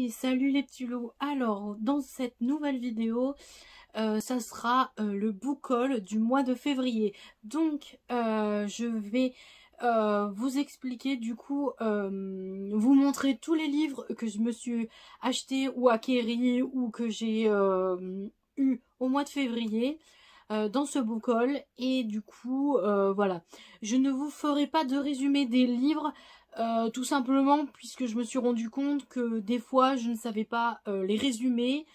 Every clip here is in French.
salut les petits loups. Alors, dans cette nouvelle vidéo, ça sera le book haul du mois de février. Donc, je vais vous expliquer, du coup, vous montrer tous les livres que je me suis acheté ou acquéris ou que j'ai eu au mois de février. Dans ce book haul, et du coup voilà, je ne vous ferai pas de résumé des livres, tout simplement puisque je me suis rendu compte que des fois je ne savais pas les résumer,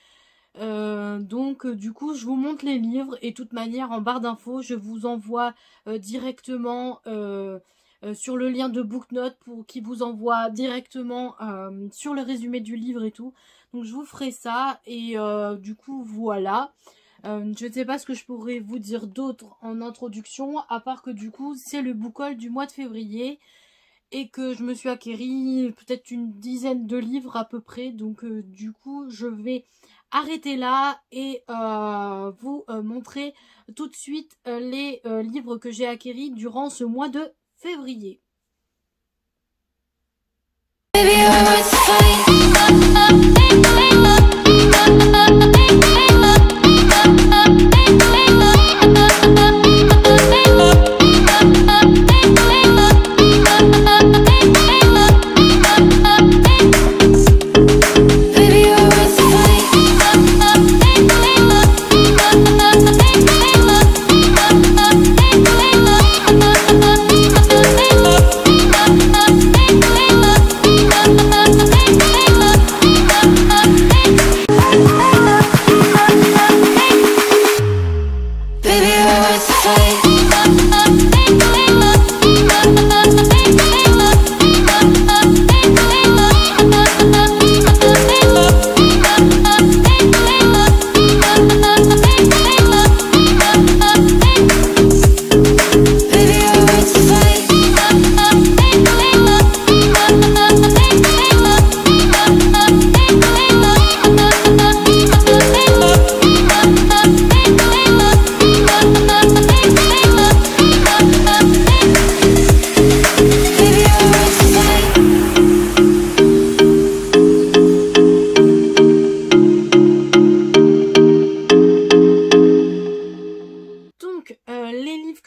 donc du coup je vous montre les livres, et de toute manière en barre d'infos je vous envoie directement sur le lien de Booknote pour qu'il vous envoie directement sur le résumé du livre et tout. Donc je vous ferai ça, et du coup voilà. Je ne sais pas ce que je pourrais vous dire d'autre en introduction, à part que du coup c'est le book haul du mois de février et que je me suis acquéri peut-être une dizaine de livres à peu près. Donc du coup je vais arrêter là et vous montrer tout de suite les livres que j'ai acquéris durant ce mois de février.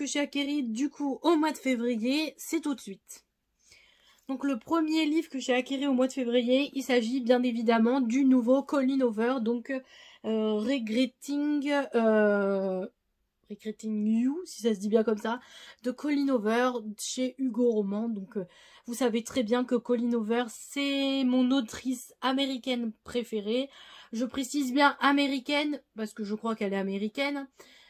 J'ai acquéri du coup au mois de février, c'est tout de suite. Donc le premier livre que j'ai acquéri au mois de février, il s'agit bien évidemment du nouveau Colleen Hoover, donc Regretting You, si ça se dit bien comme ça, de Colleen Hoover chez Hugo Roman. Donc vous savez très bien que Colleen Hoover, c'est mon autrice américaine préférée. Je précise bien américaine parce que je crois qu'elle est américaine.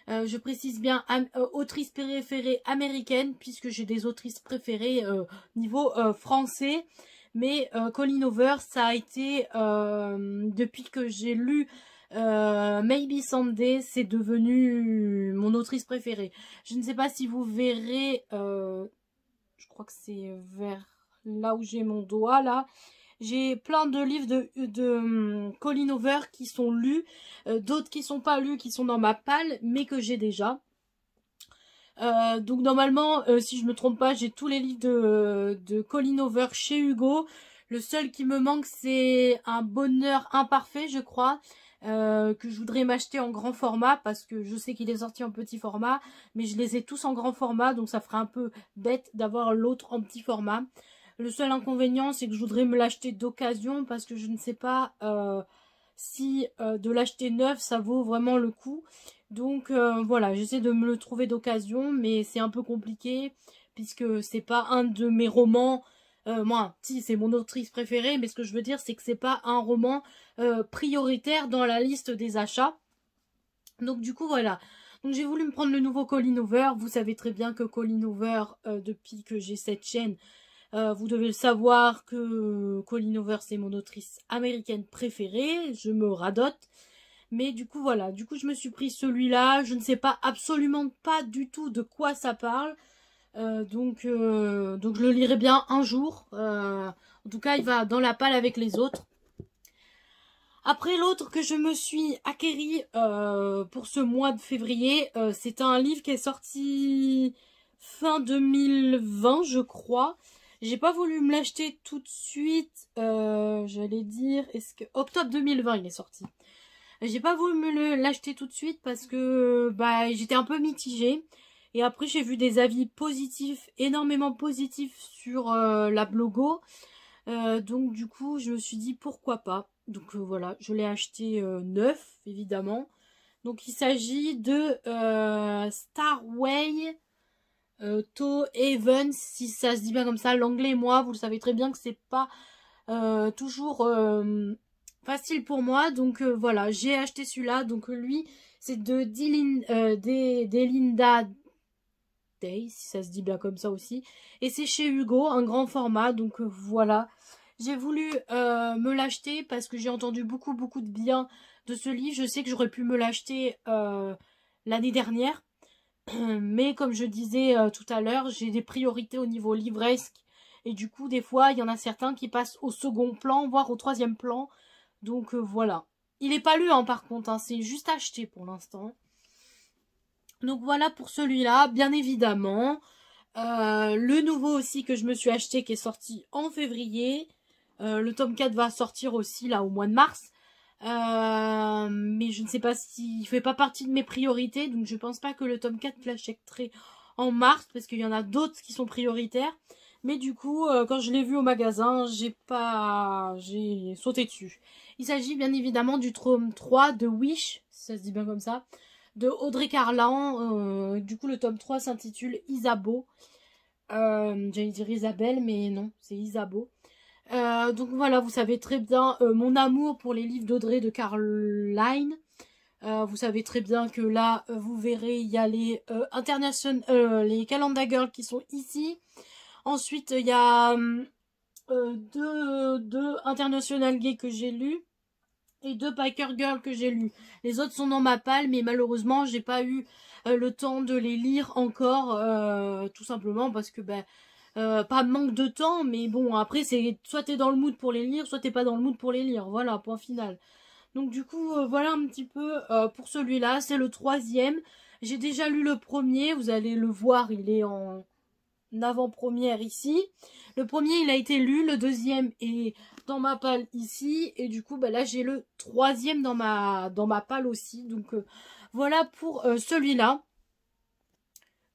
Je précise bien autrice préférée américaine, puisque j'ai des autrices préférées niveau français. Mais Colleen Hoover, ça a été, depuis que j'ai lu Maybe Someday, c'est devenu mon autrice préférée. Je ne sais pas si vous verrez, je crois que c'est vers là où j'ai mon doigt là. J'ai plein de livres de Colleen Hoover qui sont lus, d'autres qui sont pas lus, qui sont dans ma palle, mais que j'ai déjà. Donc normalement, si je me trompe pas, j'ai tous les livres de Colleen Hoover chez Hugo. Le seul qui me manque, c'est Un bonheur imparfait, je crois, que je voudrais m'acheter en grand format, parce que je sais qu'il est sorti en petit format, mais je les ai tous en grand format, donc ça ferait un peu bête d'avoir l'autre en petit format. Le seul inconvénient, c'est que je voudrais me l'acheter d'occasion, parce que je ne sais pas si de l'acheter neuf, ça vaut vraiment le coup. Donc voilà, j'essaie de me le trouver d'occasion, mais c'est un peu compliqué, puisque c'est pas un de mes romans. Moi, si, c'est mon autrice préférée, mais ce que je veux dire, c'est que c'est pas un roman prioritaire dans la liste des achats. Donc du coup, voilà. Donc j'ai voulu me prendre le nouveau Colleen Hoover. Vous savez très bien que Colleen Hoover, depuis que j'ai cette chaîne, vous devez le savoir que Colleen Hoover, c'est mon autrice américaine préférée. Je me radote. Mais du coup, voilà. Du coup, je me suis pris celui-là. Je ne sais pas, absolument pas du tout de quoi ça parle. Donc je le lirai bien un jour. En tout cas, il va dans la palle avec les autres. Après, l'autre que je me suis acquéri pour ce mois de février, c'est un livre qui est sorti fin 2020, je crois. J'ai pas voulu me l'acheter tout de suite. J'allais dire, est-ce que octobre 2020 il est sorti. J'ai pas voulu l'acheter tout de suite parce que bah j'étais un peu mitigée. Et après j'ai vu des avis positifs, énormément positifs sur la Blogo. Donc du coup je me suis dit pourquoi pas. Donc voilà, je l'ai acheté neuf évidemment. Donc il s'agit de Starway To Heaven, si ça se dit bien comme ça. L'anglais et moi, vous le savez très bien que c'est pas toujours facile pour moi. Donc voilà, j'ai acheté celui-là. Donc lui, c'est de Delinda Day, si ça se dit bien comme ça aussi. Et c'est chez Hugo, un grand format. Donc voilà. J'ai voulu me l'acheter parce que j'ai entendu beaucoup de bien de ce livre. Je sais que j'aurais pu me l'acheter l'année dernière. Mais comme je disais tout à l'heure, j'ai des priorités au niveau livresque. Et du coup, des fois, il y en a certains qui passent au second plan, voire au troisième plan. Donc voilà. Il n'est pas lu hein, par contre, hein, c'est juste acheté pour l'instant. Donc voilà pour celui-là, bien évidemment. Le nouveau aussi que je me suis acheté qui est sorti en février. Le tome 4 va sortir aussi là au mois de mars. Mais je ne sais pas s'il fait pas partie de mes priorités. Donc je pense pas que le tome 4 l'achèterai en mars. Parce qu'il y en a d'autres qui sont prioritaires. Mais du coup, quand je l'ai vu au magasin, j'ai sauté dessus. Il s'agit bien évidemment du tome 3 de Wish, si ça se dit bien comme ça, de Audrey Carlan. Du coup, le tome 3 s'intitule Isabeau. J'allais dire Isabelle, mais non, c'est Isabeau. Donc voilà, vous savez très bien mon amour pour les livres d'Audrey de Carline. Vous savez très bien que là, vous verrez, il y a les les Calendar Girls qui sont ici. Ensuite, il y a deux International Gay que j'ai lus et deux Biker Girl que j'ai lus. Les autres sont dans ma palle, mais malheureusement, j'ai pas eu le temps de les lire encore, tout simplement parce que pas manque de temps, mais bon, après, c'est soit t'es dans le mood pour les lire, soit t'es pas dans le mood pour les lire. Voilà, point final. Donc du coup, voilà un petit peu pour celui-là. C'est le 3e. J'ai déjà lu le premier, vous allez le voir, il est en avant-première ici. Le premier, il a été lu, le 2e est dans ma palle ici. Et du coup, là, j'ai le 3e dans ma palle aussi. Donc voilà pour celui-là.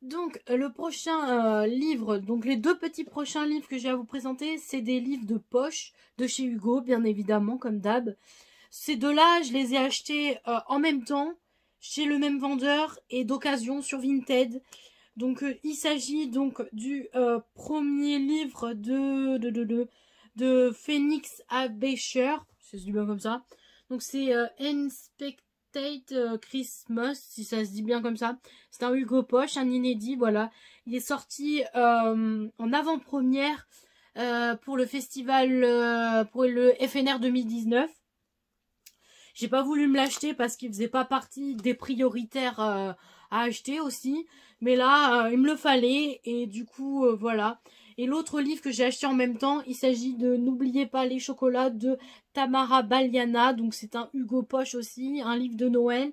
Donc le prochain livre, donc les deux petits prochains livres que j'ai à vous présenter, c'est des livres de poche de chez Hugo, bien évidemment, comme d'hab. Ces deux-là, je les ai achetés en même temps, chez le même vendeur et d'occasion sur Vinted. Donc il s'agit donc du premier livre de Phoenix Abecher, c'est bien comme ça. Donc c'est Inspectate Christmas, si ça se dit bien comme ça. C'est un Hugo Poche, un inédit, voilà. Il est sorti en avant-première pour le festival, pour le FNR 2019. J'ai pas voulu me l'acheter parce qu'il faisait pas partie des prioritaires à acheter aussi. Mais là, il me le fallait et du coup, voilà. Et l'autre livre que j'ai acheté en même temps, il s'agit de N'oubliez pas les chocolats de Tamara Baliana. Donc c'est un Hugo Poche aussi, un livre de Noël.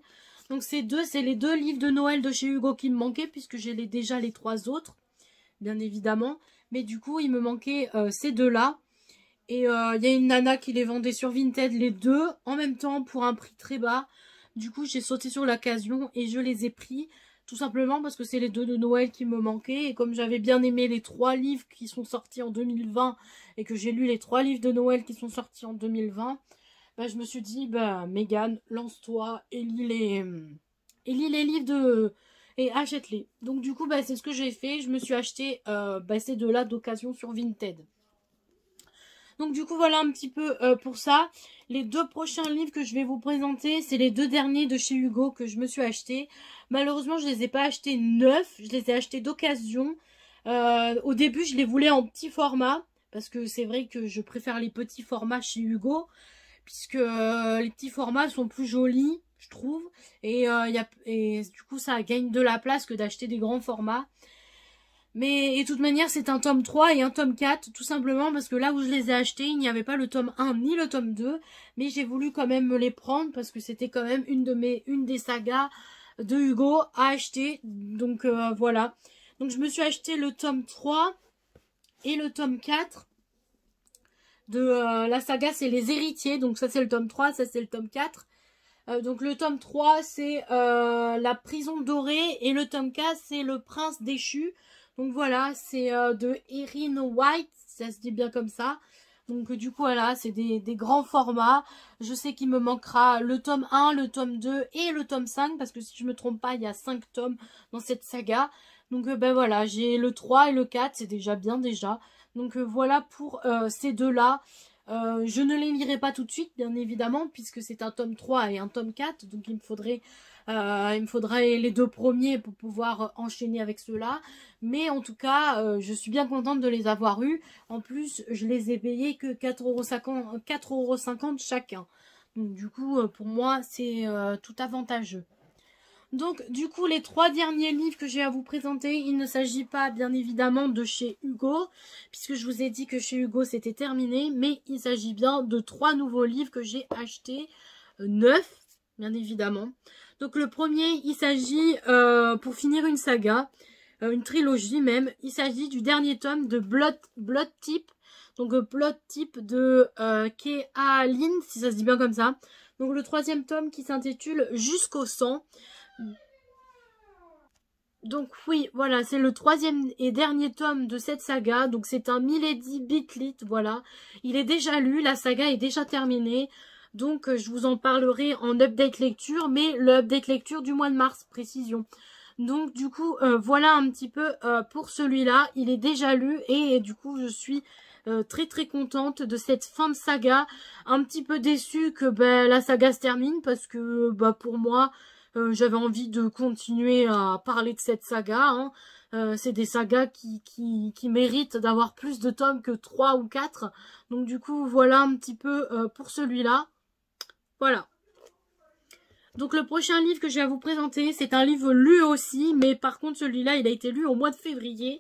Donc c'est les deux livres de Noël de chez Hugo qui me manquaient puisque j'ai déjà les 3 autres, bien évidemment. Mais du coup, il me manquait ces deux-là. Et il y a une nana qui les vendait sur Vinted, les deux, en même temps, pour un prix très bas. Du coup, j'ai sauté sur l'occasion et je les ai pris. Tout simplement parce que c'est les deux de Noël qui me manquaient. Et comme j'avais bien aimé les 3 livres qui sont sortis en 2020 et que j'ai lu les 3 livres de Noël qui sont sortis en 2020, je me suis dit, Mégane, lance-toi et lis les livres et achète-les. Donc du coup, c'est ce que j'ai fait. Je me suis acheté ces deux-là d'occasion sur Vinted. Donc du coup, voilà un petit peu pour ça. Les 2 prochains livres que je vais vous présenter, c'est les 2 derniers de chez Hugo que je me suis acheté. Malheureusement, je les ai pas achetés neufs, je les ai achetés d'occasion. Au début, je les voulais en petit format, parce que c'est vrai que je préfère les petits formats chez Hugo, puisque les petits formats sont plus jolis, je trouve. Et du coup, ça gagne de la place que d'acheter des grands formats. Mais de toute manière, c'est un tome 3 et un tome 4, tout simplement parce que là où je les ai achetés, il n'y avait pas le tome 1 ni le tome 2. Mais j'ai voulu quand même me les prendre parce que c'était quand même une des sagas de Hugo à acheter. Donc voilà. Donc je me suis acheté le tome 3 et le tome 4 de la saga, c'est Les Héritiers. Donc ça c'est le tome 3, ça c'est le tome 4. Donc le tome 3 c'est La Prison Dorée et le tome 4 c'est Le Prince Déchu. Donc voilà, c'est de Erin White, ça se dit bien comme ça. Donc du coup voilà, c'est des grands formats. Je sais qu'il me manquera le tome 1, le tome 2 et le tome 5. Parce que si je me trompe pas, il y a 5 tomes dans cette saga. Donc ben voilà, j'ai le 3 et le 4, c'est déjà bien déjà. Donc voilà pour ces deux-là. Je ne les lirai pas tout de suite, bien évidemment, puisque c'est un tome 3 et un tome 4. Donc il me faudrait les deux premiers pour pouvoir enchaîner avec ceux-là. Mais en tout cas, je suis bien contente de les avoir eus. En plus, je les ai payés que 4,50 € chacun. Donc du coup, pour moi, c'est tout avantageux. Donc, du coup, les 3 derniers livres que j'ai à vous présenter, il ne s'agit pas, bien évidemment, de chez Hugo, puisque je vous ai dit que chez Hugo, c'était terminé, mais il s'agit bien de 3 nouveaux livres que j'ai achetés, neufs, bien évidemment. Donc, le premier, il s'agit, pour finir une saga, une trilogie même, il s'agit du dernier tome de Blood Tip, donc Blood Tip de Kea Lin, si ça se dit bien comme ça. Donc, le 3e tome qui s'intitule Jusqu'au sang. Donc oui, voilà, c'est le 3e et dernier tome de cette saga. Donc c'est un Milady Bitlit, voilà. Il est déjà lu, la saga est déjà terminée. Donc je vous en parlerai en update lecture, mais le update lecture du mois de mars, précision. Donc du coup, voilà un petit peu pour celui-là. Il est déjà lu et du coup je suis très très contente de cette fin de saga. Un petit peu déçue que la saga se termine parce que pour moi... j'avais envie de continuer à parler de cette saga. Hein. C'est des sagas qui méritent d'avoir plus de tomes que 3 ou 4. Donc du coup, voilà un petit peu pour celui-là. Voilà. Donc le prochain livre que je vais vous présenter, c'est un livre lu aussi. Mais par contre, celui-là, il a été lu au mois de février.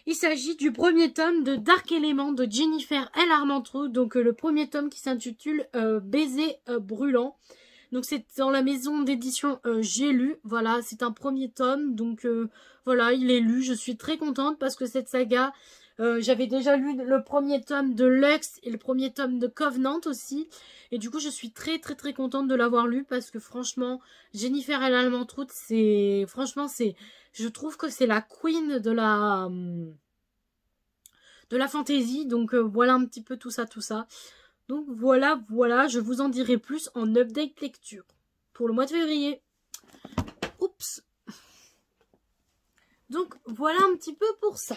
Il s'agit du premier tome de Dark Element de Jennifer L. Armentrout. Donc le premier tome qui s'intitule Baiser brûlant. Donc c'est dans la maison d'édition J'ai lu, voilà, c'est un premier tome, donc voilà, il est lu, je suis très contente parce que cette saga, j'avais déjà lu le premier tome de Lux et le premier tome de Covenant aussi, et du coup je suis très très très contente de l'avoir lu parce que franchement, Jennifer L. Armentrout, je trouve que c'est la queen de la fantasy, donc voilà un petit peu tout ça. Donc voilà, je vous en dirai plus en update lecture pour le mois de février. Oups. Donc voilà un petit peu pour ça.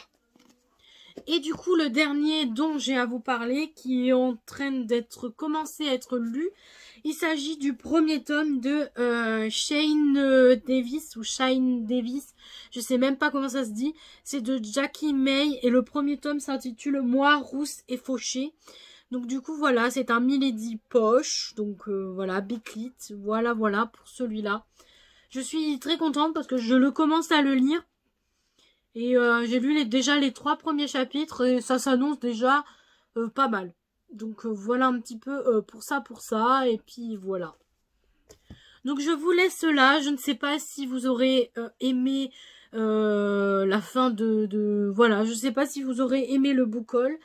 Et du coup, le dernier dont j'ai à vous parler, qui est en train d'être commencé à être lu, il s'agit du premier tome de Shane Davis ou Shine Davis. Je sais même pas comment ça se dit. C'est de Jackie May et le premier tome s'intitule Moi, rousse et fauchée. Donc du coup voilà, c'est un Milady poche, donc voilà, Bitlit, voilà pour celui-là. Je suis très contente parce que je le commence à le lire. Et j'ai lu déjà les 3 premiers chapitres et ça s'annonce déjà pas mal. Donc voilà un petit peu pour ça, et puis voilà. Donc je vous laisse là, je ne sais pas si vous aurez aimé la fin voilà, je ne sais pas si vous aurez aimé le book haul.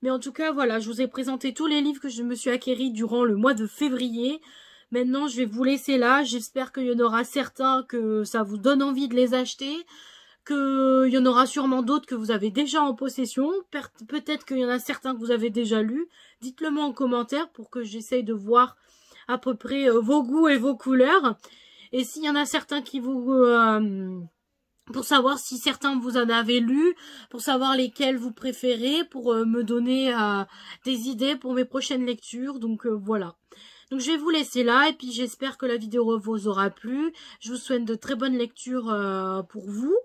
Mais en tout cas, voilà, je vous ai présenté tous les livres que je me suis acquéris durant le mois de février. Maintenant, je vais vous laisser là. J'espère qu'il y en aura certains que ça vous donne envie de les acheter. Qu'il y en aura sûrement d'autres que vous avez déjà en possession. Peut-être qu'il y en a certains que vous avez déjà lus. Dites-le moi en commentaire pour que j'essaye de voir à peu près vos goûts et vos couleurs. Et s'il y en a certains qui vous... pour savoir si certains vous en avez lu, pour savoir lesquels vous préférez, pour me donner des idées pour mes prochaines lectures. Donc voilà. Donc je vais vous laisser là et puis j'espère que la vidéo vous aura plu. Je vous souhaite de très bonnes lectures pour vous.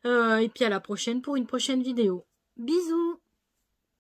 Et puis à la prochaine pour une prochaine vidéo. Bisous!